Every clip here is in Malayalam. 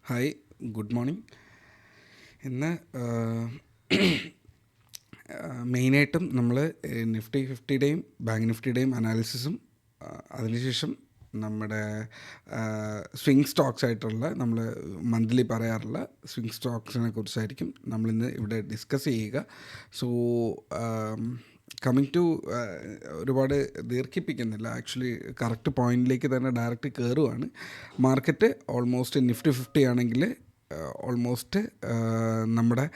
Hi, good morning. ഇന്ന് മെയിനായിട്ടും നമ്മൾ നിഫ്റ്റി 50യുടെയും ബാങ്ക് നിഫ്റ്റിയുടെയും അനാലിസിസും അതിനുശേഷം നമ്മുടെ സ്വിങ് സ്റ്റോക്സ് ആയിട്ടുള്ള നമ്മൾ മന്ത്ലി പറയാറുള്ള സ്വിങ് സ്റ്റോക്സിനെ കുറിച്ചായിരിക്കും നമ്മളിന്ന് ഇവിടെ ഡിസ്കസ് ചെയ്യുക. സോ കമ്മിങ് ടു ഒരുപാട് ദീർഘിപ്പിക്കുന്നില്ല, ആക്ച്വലി കറക്റ്റ് പോയിന്റിലേക്ക് തന്നെ ഡയറക്റ്റ് കയറുവാണ്. മാർക്കറ്റ് ഓൾമോസ്റ്റ് നിഫ്റ്റി 50 ആണെങ്കിൽ ഓൾമോസ്റ്റ് നമ്മുടെ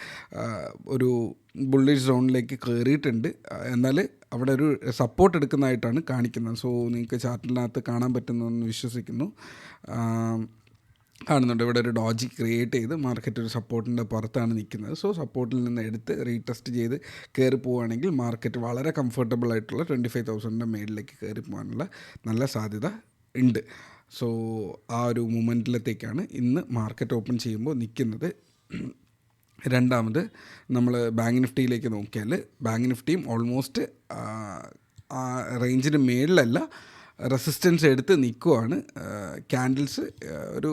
ഒരു ബുള്ളിഷ് സോണിലേക്ക് കയറിയിട്ടുണ്ട്. എന്നാൽ അവിടെ ഒരു സപ്പോർട്ട് എടുക്കുന്നതായിട്ടാണ് കാണിക്കുന്നത്. സോ നിങ്ങൾക്ക് ചാർട്ടിനകത്ത് കാണാൻ പറ്റുന്നതെന്ന് വിശ്വസിക്കുന്നു. കാണുന്നുണ്ട് ഇവിടെ ഒരു ഡോജി ക്രിയേറ്റ് ചെയ്ത് മാർക്കറ്റ് ഒരു സപ്പോർട്ടിൻ്റെ പുറത്താണ് നിൽക്കുന്നത്. സോ സപ്പോർട്ടിൽ നിന്ന് എടുത്ത് റീടെസ്റ്റ് ചെയ്ത് കയറി പോവുകയാണെങ്കിൽ മാർക്കറ്റ് വളരെ കംഫർട്ടബിൾ ആയിട്ടുള്ള 25,000 മേളിലേക്ക് കയറി പോകാനുള്ള നല്ല സാധ്യത ഉണ്ട്. സോ ആ ഒരു മൊമെൻറ്റിലത്തേക്കാണ് ഇന്ന് മാർക്കറ്റ് ഓപ്പൺ ചെയ്യുമ്പോൾ നിൽക്കുന്നത്. രണ്ടാമത് നമ്മൾ ബാങ്ക് നിഫ്റ്റിയിലേക്ക് നോക്കിയാൽ ബാങ്ക് നിഫ്റ്റിയും ഓൾമോസ്റ്റ് ആ റേഞ്ചിന് മേളിലല്ല, റെസിസ്റ്റൻസ് എടുത്ത് നിൽക്കുവാണ്. ക്യാൻഡിൽസ് ഒരു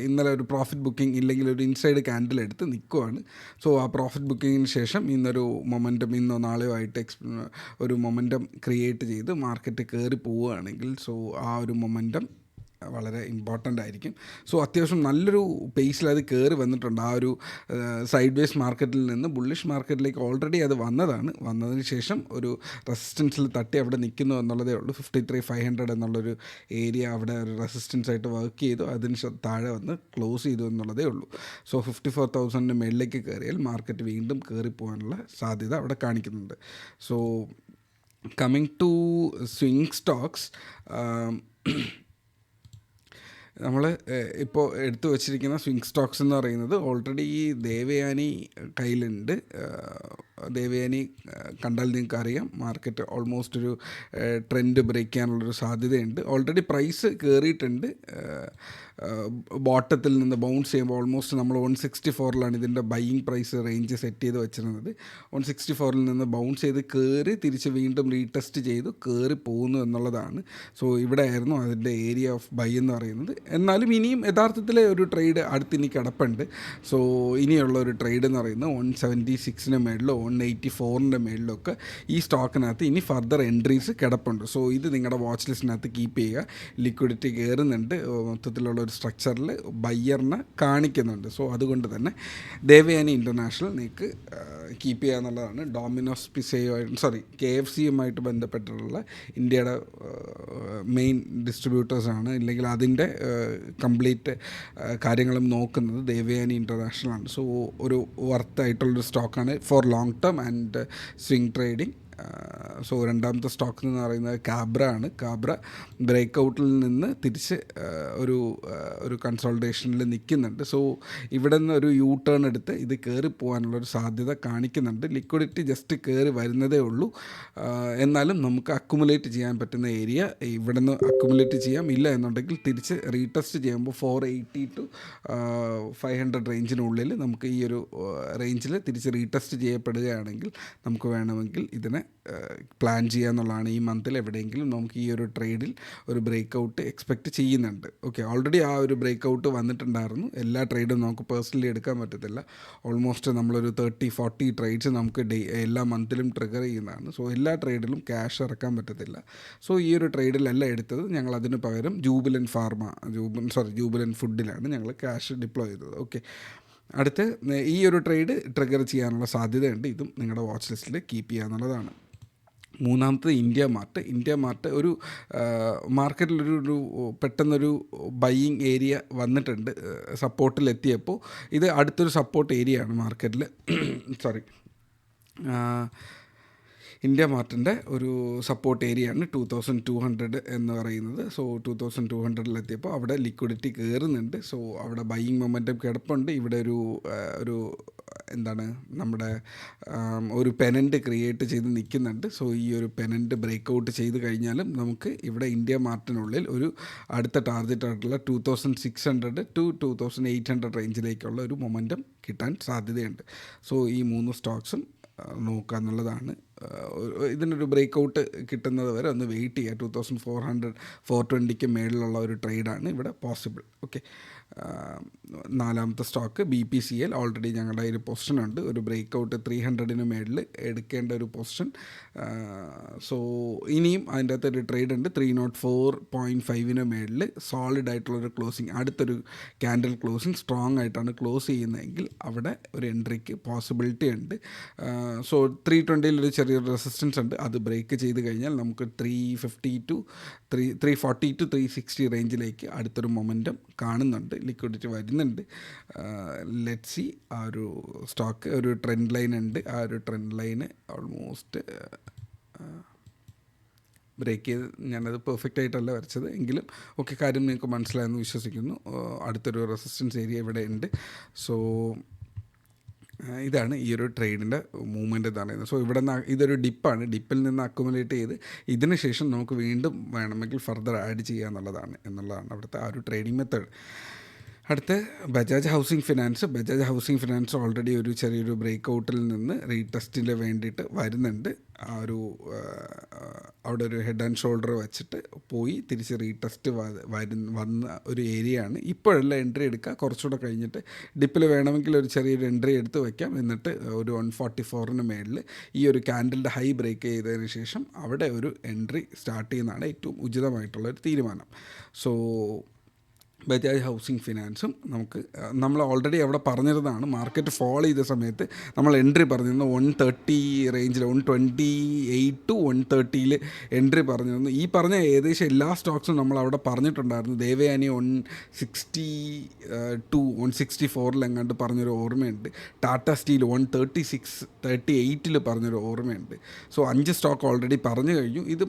ഇന്നലെ ഒരു പ്രോഫിറ്റ് ബുക്കിംഗ് ഇല്ലെങ്കിൽ ഒരു ഇൻസൈഡ് ക്യാൻഡിൽ എടുത്ത് നിൽക്കുവാണ്. സോ ആ പ്രോഫിറ്റ് ബുക്കിങ്ങിന് ശേഷം ഇന്നൊരു മൊമെൻറ്റം ഇന്നോ നാളെയോ ആയിട്ട് ഒരു മൊമെൻറ്റം ക്രിയേറ്റ് ചെയ്ത് മാർക്കറ്റ് കയറി പോവുകയാണെങ്കിൽ സോ ആ ഒരു മൊമെൻറ്റം വളരെ ഇമ്പോർട്ടൻ്റ് ആയിരിക്കും. സോ അത്യാവശ്യം നല്ലൊരു പേസിൽ അത് കയറി വന്നിട്ടുണ്ട്. ആ ഒരു സൈഡ് വേസ് മാർക്കറ്റിൽ നിന്ന് ബുള്ളിഷ് മാർക്കറ്റിലേക്ക് ഓൾറെഡി അത് വന്നതിന് ശേഷം ഒരു റെസിസ്റ്റൻസിൽ തട്ടി അവിടെ നിൽക്കുന്നു എന്നുള്ളതേ ഉള്ളൂ. 53,500 എന്നുള്ളൊരു ഏരിയ അവിടെ ഒരു റെസിസ്റ്റൻസ് ആയിട്ട് വർക്ക് ചെയ്തു, അതിന് താഴെ വന്ന് ക്ലോസ് ചെയ്തു എന്നുള്ളതേ ഉള്ളൂ. സോ 54,000 മേളിലേക്ക് കയറിയാൽ മാർക്കറ്റ് വീണ്ടും കയറിപ്പോകാനുള്ള സാധ്യത അവിടെ കാണിക്കുന്നുണ്ട്. So coming to swing stocks, നമ്മൾ ഇപ്പോൾ എടുത്തു വച്ചിരിക്കുന്ന സ്വിങ് സ്റ്റോക്സ് എന്ന് പറയുന്നത് ഓൾറെഡി ഈ ദേവയാനി കയ്യിലുണ്ട്. ദേവയാനി കണ്ടാൽ നിങ്ങൾക്ക് അറിയാം മാർക്കറ്റ് ഓൾമോസ്റ്റ് ഒരു ട്രെൻഡ് ബ്രേക്ക് ചെയ്യാനുള്ളൊരു സാധ്യതയുണ്ട്. ഓൾറെഡി പ്രൈസ് കയറിയിട്ടുണ്ട്. ബോട്ടത്തിൽ നിന്ന് ബൗൺസ് ചെയ്യുമ്പോൾ ഓൾമോസ്റ്റ് നമ്മൾ 164 ഇതിൻ്റെ ബൈയിങ് പ്രൈസ് റേഞ്ച് സെറ്റ് ചെയ്ത് വെച്ചിരുന്നത്. 164 നിന്ന് ബൗൺസ് ചെയ്ത് കയറി തിരിച്ച് വീണ്ടും റീടെസ്റ്റ് ചെയ്തു കയറി പോകുന്നു എന്നുള്ളതാണ്. സോ ഇവിടെ ആയിരുന്നു അതിൻ്റെ ഏരിയ ഓഫ് ബൈ എന്ന് പറയുന്നത്. എന്നാലും ഇനിയും യഥാർത്ഥത്തിൽ ഒരു ട്രേഡ് അടുത്തിനി കിടപ്പുണ്ട്. സോ ഇനിയുള്ള ഒരു ട്രേഡ് എന്ന് പറയുന്നത് 176 മേളിലോ 184 മേളിലൊക്കെ ഈ സ്റ്റോക്കിനകത്ത് ഇനി ഫർദർ എൻട്രീസ് കിടപ്പുണ്ട്. സോ ഇത് നിങ്ങളുടെ വാച്ച് ലിസ്റ്റിനകത്ത് കീപ്പ് ചെയ്യുക. ലിക്വിഡിറ്റി കയറുന്നുണ്ട്, മൊത്തത്തിലുള്ള ഒരു സ്ട്രക്ചറിൽ ബയ്യറിനെ കാണിക്കുന്നുണ്ട്. സോ അതുകൊണ്ട് തന്നെ ദേവയാനി ഇൻ്റർനാഷണൽ നിങ്ങൾക്ക് കീപ്പ് ചെയ്യുക എന്നുള്ളതാണ്. ഡോമിനോസ് പിസയോ KFCയുമായിട്ട് ബന്ധപ്പെട്ടിട്ടുള്ള ഇന്ത്യയുടെ മെയിൻ ഡിസ്ട്രിബ്യൂട്ടേഴ്സാണ്, ഇല്ലെങ്കിൽ അതിൻ്റെ കംപ്ലീറ്റ് കാര്യങ്ങളും നോക്കുന്നത് ദേവയാനി ഇൻ്റർനാഷണലാണ്. സോ ഒരു വർത്തായിട്ടുള്ളൊരു സ്റ്റോക്കാണ് for long term and swing trading. So രണ്ടാമത്തെ സ്റ്റോക്ക് എന്ന് പറയുന്നത് കാബ്ര ആണ്. കാബ്ര ബ്രേക്കൗട്ടിൽ നിന്ന് തിരിച്ച് ഒരു കൺസോൾട്ടേഷനിൽ നിൽക്കുന്നുണ്ട്. സോ ഇവിടെ നിന്ന് ഒരു യൂ ടേൺ എടുത്ത് ഇത് കയറി പോകാനുള്ളൊരു സാധ്യത കാണിക്കുന്നുണ്ട്. ലിക്വിഡിറ്റി ജസ്റ്റ് കയറി വരുന്നതേ ഉള്ളൂ. എന്നാലും നമുക്ക് അക്കുമുലേറ്റ് ചെയ്യാൻ പറ്റുന്ന ഏരിയ ഇവിടെ നിന്ന് അക്കുമുലേറ്റ് ചെയ്യാം. ഇല്ല എന്നുണ്ടെങ്കിൽ തിരിച്ച് റീടെസ്റ്റ് ചെയ്യുമ്പോൾ 480 to 500 റേഞ്ചിനുള്ളിൽ നമുക്ക് ഈ ഒരു റേഞ്ചിൽ തിരിച്ച് റീടെസ്റ്റ് ചെയ്യപ്പെടുകയാണെങ്കിൽ നമുക്ക് വേണമെങ്കിൽ ഇതിനെ പ്ലാൻ ചെയ്യുക എന്നുള്ളതാണ്. ഈ മന്തിൽ എവിടെയെങ്കിലും നമുക്ക് ഈ ഒരു ട്രേഡിൽ ഒരു ബ്രേക്കൗട്ട് എക്സ്പെക്റ്റ് ചെയ്യുന്നുണ്ട്. ഓക്കെ, ഓൾറെഡി ആ ഒരു ബ്രേക്കൗട്ട് വന്നിട്ടുണ്ടായിരുന്നു. എല്ലാ ട്രേഡും നമുക്ക് പേഴ്സണലി എടുക്കാൻ പറ്റത്തില്ല. ഓൾമോസ്റ്റ് നമ്മളൊരു 30-40 ട്രേഡ്സ് നമുക്ക് എല്ലാ മന്തിലും ട്രിഗർ ചെയ്യുന്നതാണ്. സോ എല്ലാ ട്രേഡിലും ക്യാഷ് ഇറക്കാൻ പറ്റത്തില്ല. സോ ഈ ഒരു ട്രേഡിലല്ല എടുത്തത്. ഞങ്ങൾ അതിന് പകരം ജൂബിലൻ ഫുഡിലാണ് ഞങ്ങൾ ക്യാഷ് ഡിപ്ലോയ് ചെയ്തത്. ഓക്കെ, അടുത്ത് ഈ ഒരു ട്രേഡ് ട്രിഗർ ചെയ്യാനുള്ള സാധ്യതയുണ്ട്. ഇതും നിങ്ങളുടെ വാച്ച് ലിസ്റ്റിൽ കീപ്പ് ചെയ്യുക എന്നുള്ളതാണ്. മൂന്നാമത്തത് ഇന്ത്യ മാർട്ട് ഒരു മാർക്കറ്റിലൊരു പെട്ടെന്നൊരു ബൈയിങ് ഏരിയ വന്നിട്ടുണ്ട്. സപ്പോർട്ടിലെത്തിയപ്പോൾ ഇത് അടുത്തൊരു സപ്പോർട്ട് ഏരിയ ആണ് മാർക്കറ്റിൽ. ഇന്ത്യ മാർട്ടിൻ്റെ ഒരു സപ്പോർട്ട് ഏരിയയാണ് 2200 എന്ന് പറയുന്നത്. സോ 2200 അവിടെ ലിക്വിഡിറ്റി കയറുന്നുണ്ട്. സോ അവിടെ ബൈയിങ് മൊമെൻറ്റം കിടപ്പുണ്ട്. ഇവിടെ ഒരു നമ്മുടെ ഒരു പെനൻറ്റ് ക്രിയേറ്റ് ചെയ്ത് നിൽക്കുന്നുണ്ട്. സോ ഈ ഒരു പെനൻറ്റ് ബ്രേക്കൗട്ട് ചെയ്ത് കഴിഞ്ഞാലും നമുക്ക് ഇവിടെ ഇന്ത്യ മാർട്ടിനുള്ളിൽ ഒരു അടുത്ത ടാർഗറ്റ് ആയിട്ടുള്ള 2600 to 2800 റേഞ്ചിലേക്കുള്ള ഒരു മൊമെൻറ്റം കിട്ടാൻ സാധ്യതയുണ്ട്. സോ ഈ 3 സ്റ്റോക്സും നോക്കുക എന്നുള്ളതാണ്. ഇതിനൊരു ബ്രേക്ക് ഔട്ട് കിട്ടുന്നത് വരെ ഒന്ന് വെയിറ്റ് ചെയ്യുക. 2400 420 മേളിലുള്ള ഒരു ട്രേഡാണ് ഇവിടെ പോസിബിൾ. ഓക്കെ, നാലാമത്തെ സ്റ്റോക്ക് BPCL. ഓൾറെഡി ഞങ്ങളുടെ കയ്യിൽ പൊസിഷൻ ഉണ്ട്. ഒരു ബ്രേക്ക് ഔട്ട് 300 മേളിൽ എടുക്കേണ്ട ഒരു പൊസിഷൻ. സോ ഇനിയും അതിൻ്റെ അകത്തൊരു ട്രേഡ് ഉണ്ട് 304.5 മേളിൽ സോളിഡ് ആയിട്ടുള്ളൊരു ക്ലോസിങ്, അടുത്തൊരു ക്യാൻഡിൽ ക്ലോസിങ് സ്ട്രോങ് ആയിട്ടാണ് ക്ലോസ് ചെയ്യുന്നതെങ്കിൽ അവിടെ ഒരു എൻട്രിക്ക് പോസിബിലിറ്റി ഉണ്ട്. സോ 320 ചെറിയൊരു റെസിസ്റ്റൻസ് ഉണ്ട്. അത് ബ്രേക്ക് ചെയ്ത് കഴിഞ്ഞാൽ നമുക്ക് 340 to 360 റേഞ്ചിലേക്ക് അടുത്തൊരു മൊമെൻറ്റം കാണുന്നുണ്ട്. ലിക്വിഡിറ്റി വരുന്നുണ്ട്. Let see. ആ ഒരു സ്റ്റോക്ക് ഒരു ട്രെൻഡ് ലൈൻ ഉണ്ട്. ആ ഒരു ട്രെൻഡ് ലൈന് ഓൾമോസ്റ്റ് ബ്രേക്ക് ചെയ്ത്, ഞാനത് പെർഫെക്റ്റ് ആയിട്ടല്ല വരച്ചത് എങ്കിലും ഓക്കെ, കാര്യം നിങ്ങൾക്ക് മനസ്സിലായെന്ന് വിശ്വസിക്കുന്നു. അടുത്തൊരു റെസിസ്റ്റൻസ് ഏരിയ ഇവിടെ ഉണ്ട്. സോ ഇതാണ് ഈ ഒരു ട്രേഡിൻ്റെ മൂവ്മെൻറ്റ് എന്ന് പറയുന്നത്. സോ ഇവിടെ നിന്ന് ഇതൊരു ഡിപ്പാണ്. ഡിപ്പിൽ നിന്ന് അക്കുമുലേറ്റ് ചെയ്ത് ഇതിന് ശേഷം നമുക്ക് വീണ്ടും വേണമെങ്കിൽ ഫർദർ ആഡ് ചെയ്യുക എന്നുള്ളതാണ് അവിടുത്തെ ആ ഒരു ട്രേഡിംഗ് മെത്തേഡ്. അടുത്ത ബജാജ് ഹൗസിംഗ് ഫിനാൻസ് ഓൾറെഡി ഒരു ചെറിയൊരു ബ്രേക്ക് ഔട്ടിൽ നിന്ന് റീടെസ്റ്റിന് വേണ്ടിയിട്ട് വരുന്നുണ്ട്. ആ ഒരു അവിടെ ഒരു ഹെഡ് ആൻഡ് ഷോൾഡർ വെച്ചിട്ട് പോയി തിരിച്ച് റീടെസ്റ്റ് വന്ന ഒരു ഏരിയ ആണ്. ഇപ്പോഴല്ല എൻട്രി എടുക്കുക, കുറച്ചുകൂടെ കഴിഞ്ഞിട്ട് ഡിപ്പിൽ വേണമെങ്കിൽ ഒരു ചെറിയൊരു എൻട്രി എടുത്ത് വയ്ക്കാം. എന്നിട്ട് ഒരു 144 മേളിൽ ഈ ഒരു ക്യാൻഡിലിൻ്റെ ഹൈ ബ്രേക്ക് ചെയ്തതിന് ശേഷം അവിടെ ഒരു എൻട്രി സ്റ്റാർട്ട് ചെയ്യുന്നതാണ് ഏറ്റവും ഉചിതമായിട്ടുള്ളൊരു തീരുമാനം. സോ ബജാജ് ഹൗസിംഗ് ഫിനാൻസും നമ്മൾ ഓൾറെഡി അവിടെ പറഞ്ഞിരുന്നതാണ്. മാർക്കറ്റ് ഫോൾ ചെയ്ത സമയത്ത് നമ്മൾ എൻട്രി പറഞ്ഞിരുന്നു 130 റേഞ്ചിൽ, 128 to 130 എൻട്രി പറഞ്ഞിരുന്നു. ഈ പറഞ്ഞ ഏകദേശം എല്ലാ സ്റ്റോക്സും നമ്മൾ അവിടെ പറഞ്ഞിട്ടുണ്ടായിരുന്നു. ദേവയാനി 164 എങ്ങാണ്ട് പറഞ്ഞൊരു ഓർമ്മയുണ്ട്. ടാറ്റ സ്റ്റീൽ 136-38 പറഞ്ഞൊരു ഓർമ്മയുണ്ട്. സോ 5 സ്റ്റോക്ക് ഓൾറെഡി പറഞ്ഞു കഴിഞ്ഞു. ഇത്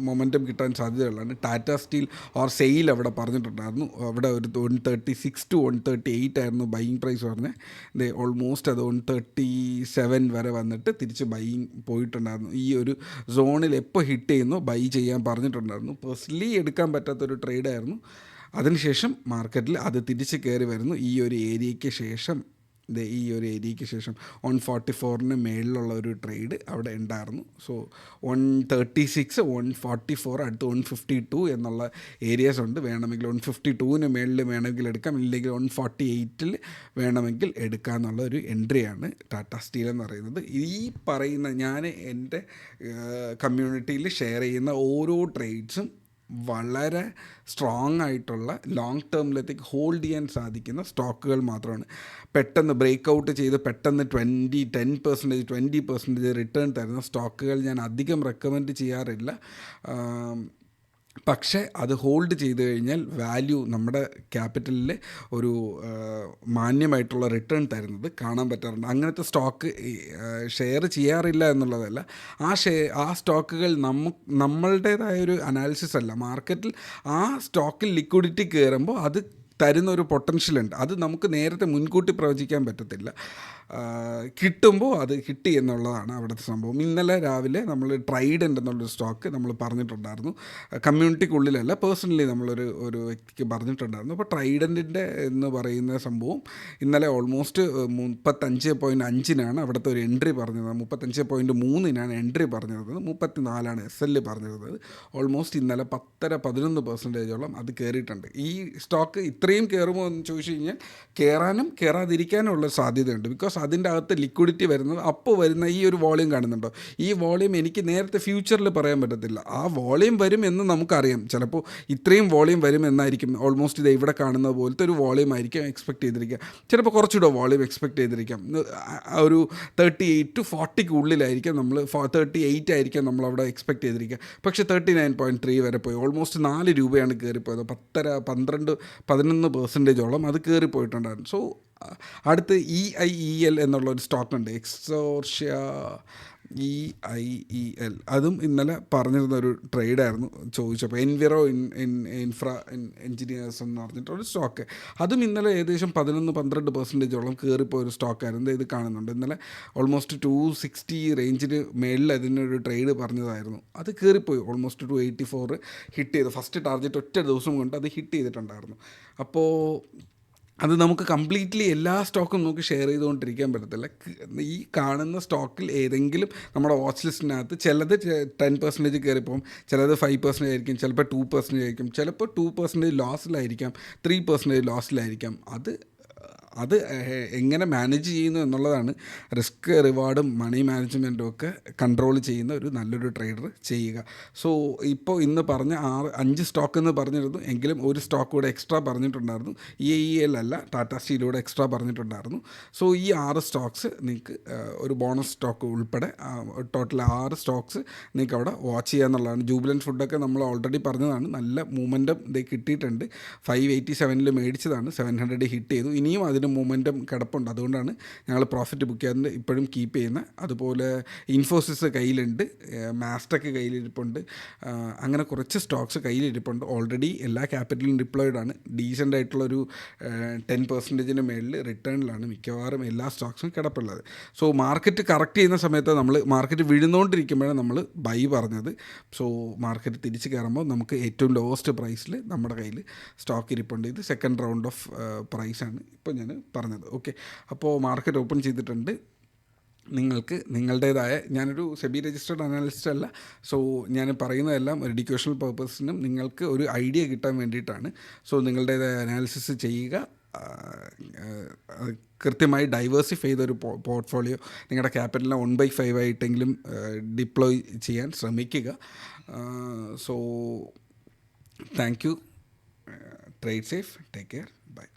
മൊമെൻറ്റം കിട്ടാൻ സാധ്യതയുള്ളതാണ്. ടാറ്റ സ്റ്റീൽ ഓർ സെയിൽ അവിടെ പറഞ്ഞിട്ടുണ്ടായിരുന്നു. അവിടെ ഒരു 136 to 138 ആയിരുന്നു ബൈയിങ് പ്രൈസ് പറഞ്ഞത്. ഓൾമോസ്റ്റ് അത് 137 വരെ വന്നിട്ട് തിരിച്ച് ബൈയിങ് പോയിട്ടുണ്ടായിരുന്നു. ഈ ഒരു സോണിൽ എപ്പോൾ ഹിറ്റ് ചെയ്യുന്നു ബൈ ചെയ്യാൻ പറഞ്ഞിട്ടുണ്ടായിരുന്നു. പേഴ്സണലി എടുക്കാൻ പറ്റാത്തൊരു ട്രേഡായിരുന്നു. അതിനുശേഷം മാർക്കറ്റിൽ അത് തിരിച്ച് കയറി വരുന്നു. ഈ ഒരു ഏരിയയ്ക്ക് ശേഷം 144 മേളിലുള്ള ഒരു ട്രേഡ് അവിടെ ഉണ്ടായിരുന്നു. സോ 136, 144, അടുത്ത് 152 എന്നുള്ള ഏരിയാസ് ഉണ്ട്. വേണമെങ്കിൽ 152 മേളിൽ വേണമെങ്കിൽ എടുക്കാം, ഇല്ലെങ്കിൽ 148 വേണമെങ്കിൽ എടുക്കാം എന്നുള്ള ഒരു എൻട്രിയാണ് ടാറ്റ സ്റ്റീൽ എന്ന് പറയുന്നത്. ഈ പറയുന്ന ഞാൻ എൻ്റെ കമ്മ്യൂണിറ്റിയിൽ ഷെയർ ചെയ്യുന്ന ഓരോ ട്രേഡ്സും വളരെ സ്ട്രോങ് ആയിട്ടുള്ള ലോങ് ടേമിലേക്ക് ഹോൾഡ് ചെയ്യാൻ സാധിക്കുന്ന സ്റ്റോക്കുകൾ മാത്രമാണ്. പെട്ടെന്ന് ബ്രേക്ക് ഔട്ട് ചെയ്ത് പെട്ടെന്ന് 10%, 20% റിട്ടേൺ തരുന്ന സ്റ്റോക്കുകൾ ഞാൻ അധികം റെക്കമെൻഡ് ചെയ്യാറില്ല. പക്ഷേ അത് ഹോൾഡ് ചെയ്ത് കഴിഞ്ഞാൽ വാല്യൂ നമ്മുടെ ക്യാപിറ്റലിൽ ഒരു മാന്യമായിട്ടുള്ള റിട്ടേൺ തരുന്നത് കാണാൻ പറ്റാറുണ്ട്. അങ്ങനത്തെ സ്റ്റോക്ക് ഷെയർ ചെയ്യാറില്ല എന്നുള്ളതല്ല, ആ സ്റ്റോക്കുകൾ നമ്മളുടേതായൊരു അനാലിസിസ് അല്ല. മാർക്കറ്റിൽ ആ സ്റ്റോക്കിൽ ലിക്വിഡിറ്റി കയറുമ്പോൾ അത് തരുന്ന ഒരു പൊട്ടൻഷ്യലുണ്ട്. അത് നമുക്ക് നേരത്തെ മുൻകൂട്ടി പ്രവചിക്കാൻ പറ്റത്തില്ല. കിട്ടുമ്പോൾ അത് കിട്ടി എന്നുള്ളതാണ് അവിടുത്തെ സംഭവം. ഇന്നലെ രാവിലെ നമ്മൾ ട്രൈഡൻ്റ് എന്നുള്ളൊരു സ്റ്റോക്ക് നമ്മൾ പറഞ്ഞിട്ടുണ്ടായിരുന്നു. കമ്മ്യൂണിറ്റിക്കുള്ളിലല്ല, പേഴ്സണലി ഒരു വ്യക്തിക്ക് പറഞ്ഞിട്ടുണ്ടായിരുന്നു. അപ്പോൾ ട്രൈഡൻറ്റിൻ്റെ എന്ന് പറയുന്ന സംഭവം ഇന്നലെ ഓൾമോസ്റ്റ് 35.5 അവിടുത്തെ ഒരു എൻട്രി പറഞ്ഞത്. 35.3 എൻട്രി പറഞ്ഞിരുന്നത്. 34 SL പറഞ്ഞിരുന്നത്. ഓൾമോസ്റ്റ് ഇന്നലെ 10-11% അത് കയറിയിട്ടുണ്ട്. ഈ സ്റ്റോക്ക് ഇത്രയും കയറുമോ എന്ന് ചോദിച്ചു കഴിഞ്ഞാൽ കയറാനും കയറാതിരിക്കാനും ഉള്ള സാധ്യതയുണ്ട്. ബിക്കോസ് അതിൻ്റെ അകത്ത് ലിക്വിഡിറ്റി വരുന്നത് അപ്പോൾ വരുന്ന ഈ ഒരു വോളിയം കാണുന്നുണ്ടോ, ഈ വോളിയം എനിക്ക് നേരത്തെ ഫ്യൂച്ചറിൽ പറയാൻ പറ്റത്തില്ല. ആ വോളിയം വരും എന്ന് നമുക്കറിയാം. ചിലപ്പോൾ ഇത്രയും വോളിയം വരും എന്നായിരിക്കും ഓൾമോസ്റ്റ് ഇത് ഇവിടെ കാണുന്ന പോലത്തെ ഒരു വോളിയം ആയിരിക്കും എക്സ്പെക്റ്റ് ചെയ്തിരിക്കുക. ചിലപ്പോൾ കുറച്ചുകൂടെ വോളിയം എക്സ്പെക്റ്റ് ചെയ്തിരിക്കാം. ഒരു 38 to 40 ഉള്ളിലായിരിക്കും നമ്മൾ 38 ആയിരിക്കാം നമ്മളവിടെ എക്സ്പെക്റ്റ് ചെയ്തിരിക്കുക. പക്ഷേ 39.3 വരെ പോയി. ഓൾമോസ്റ്റ് 4 രൂപയാണ് കയറിപ്പോയത്. 11% അത് കയറിപ്പോയിട്ടുണ്ടായിരുന്നു. സോ അടുത്ത് EIEL എന്നുള്ളൊരു സ്റ്റോക്കുണ്ട്, എക്സോർഷ്യ EIEL. അതും ഇന്നലെ പറഞ്ഞിരുന്നൊരു ട്രേഡായിരുന്നു ചോദിച്ചപ്പോൾ. എൻവിറോ ഇൻഫ്രാ എൻജിനീയേഴ്സ് എന്ന് പറഞ്ഞിട്ടൊരു സ്റ്റോക്ക്. അതും ഇന്നലെ ഏകദേശം 11-12% കയറിപ്പോയൊരു സ്റ്റോക്കായിരുന്നു. ഇത് കാണുന്നുണ്ട്. ഇന്നലെ ഓൾമോസ്റ്റ് 260 റേഞ്ചിന് മേളിൽ അതിനൊരു ട്രേഡ് പറഞ്ഞതായിരുന്നു. അത് കയറിപ്പോയി. ഓൾമോസ്റ്റ് 284 ഹിറ്റ് ചെയ്തു. ഫസ്റ്റ് ടാർഗറ്റ് ഒറ്റ ദിവസം കൊണ്ട് അത് ഹിറ്റ് ചെയ്തിട്ടുണ്ടായിരുന്നു. അപ്പോൾ അത് നമുക്ക് കംപ്ലീറ്റ്ലി എല്ലാ സ്റ്റോക്കും നമുക്ക് ഷെയർ ചെയ്തുകൊണ്ടിരിക്കാൻ പറ്റത്തില്ല. ഈ കാണുന്ന സ്റ്റോക്കിൽ ഏതെങ്കിലും നമ്മുടെ വാച്ച് ലിസ്റ്റിനകത്ത് ചിലത് 10% കയറിപ്പോകും, ചിലത് 5% ആയിരിക്കും, ചിലപ്പോൾ 2% ആയിരിക്കും, ചിലപ്പോൾ 2% ലോസിലായിരിക്കാം, 3% ലോസിലായിരിക്കാം. അത് എങ്ങനെ മാനേജ് ചെയ്യുന്നു എന്നുള്ളതാണ് റിസ്ക് റിവാർഡും മണി മാനേജ്മെൻറ്റും ഒക്കെ കൺട്രോൾ ചെയ്യുന്ന ഒരു നല്ലൊരു ട്രേഡർ ചെയ്യുക. സോ ഇപ്പോൾ ഇന്ന് പറഞ്ഞ 5 സ്റ്റോക്ക് എന്ന് പറഞ്ഞിരുന്നു, എങ്കിലും ഒരു സ്റ്റോക്ക് കൂടെ എക്സ്ട്രാ പറഞ്ഞിട്ടുണ്ടായിരുന്നു. EIEL അല്ല, ടാറ്റ സ്റ്റീലൂടെ എക്സ്ട്രാ പറഞ്ഞിട്ടുണ്ടായിരുന്നു. സോ ഈ 6 സ്റ്റോക്സ് നിങ്ങൾക്ക് ഒരു ബോണസ് സ്റ്റോക്ക് ഉൾപ്പെടെ ടോട്ടൽ 6 സ്റ്റോക്സ് നിങ്ങൾക്ക് അവിടെ വാച്ച് ചെയ്യുക എന്നുള്ളതാണ്. ജൂബിലൻറ്റ് ഫുഡൊക്കെ നമ്മൾ ഓൾറെഡി പറഞ്ഞതാണ്, നല്ല മൂമെൻറ്റം ഇത് കിട്ടിയിട്ടുണ്ട്. 587 മേടിച്ചതാണ്, 700 ഹിറ്റ് ചെയ്തു. ഇനിയും അതിന് മൂമെൻറ്റം കിടപ്പുണ്ട്, അതുകൊണ്ടാണ് ഞങ്ങൾ പ്രോഫിറ്റ് ബുക്ക് ചെയ്യാതെ ഇപ്പോഴും കീപ്പ് ചെയ്യുന്നത്. അതുപോലെ ഇൻഫോസിസ് കയ്യിലുണ്ട്, മാസ്റ്റക്ക് കയ്യിലിരിപ്പുണ്ട്, അങ്ങനെ കുറച്ച് സ്റ്റോക്സ് കയ്യിലിരിപ്പുണ്ട്. ഓൾറെഡി എല്ലാ ക്യാപിറ്റലും ഡിപ്ലോയിഡാണ്. ഡീസൻ്റ് ആയിട്ടുള്ളൊരു 10% മേളിൽ റിട്ടേണിലാണ് മിക്കവാറും എല്ലാ സ്റ്റോക്സും കിടപ്പുള്ളത്. സോ മാർക്കറ്റ് കറക്റ്റ് ചെയ്യുന്ന സമയത്ത് മാർക്കറ്റ് വീഴുന്നുകൊണ്ടിരിക്കുമ്പോഴാണ് നമ്മൾ ബൈ പറഞ്ഞത്. സോ മാർക്കറ്റ് തിരിച്ച് കയറുമ്പോൾ നമുക്ക് ഏറ്റവും ലോവസ്റ്റ് പ്രൈസിൽ നമ്മുടെ കയ്യിൽ സ്റ്റോക്ക് ഇരിപ്പുണ്ട്. ഇത് സെക്കൻഡ് റൗണ്ട് ഓഫ് പ്രൈസാണ് ഇപ്പോൾ ഞാൻ പറഞ്ഞത്. ഓക്കെ, അപ്പോൾ മാർക്കറ്റ് ഓപ്പൺ ചെയ്തിട്ടുണ്ട്. നിങ്ങൾക്ക് നിങ്ങളുടേതായ, ഞാനൊരു സെബി രജിസ്റ്റേർഡ് അനാലിസ്റ്റ് അല്ല, സോ ഞാൻ പറയുന്നതെല്ലാം ഒരു എഡ്യൂക്കേഷണൽ പർപ്പസിനും നിങ്ങൾക്ക് ഒരു ഐഡിയ കിട്ടാൻ വേണ്ടിയിട്ടാണ്. സോ നിങ്ങളുടേതായ അനാലിസിസ് ചെയ്യുക, കൃത്യമായി ഡൈവേഴ്സിഫൈ ചെയ്തൊരു പോർട്ട്ഫോളിയോ നിങ്ങളുടെ ക്യാപിറ്റലിനെ 1/5 ആയിട്ടെങ്കിലും ഡിപ്ലോയ് ചെയ്യാൻ ശ്രമിക്കുക. So thank you, trade safe, take care, by.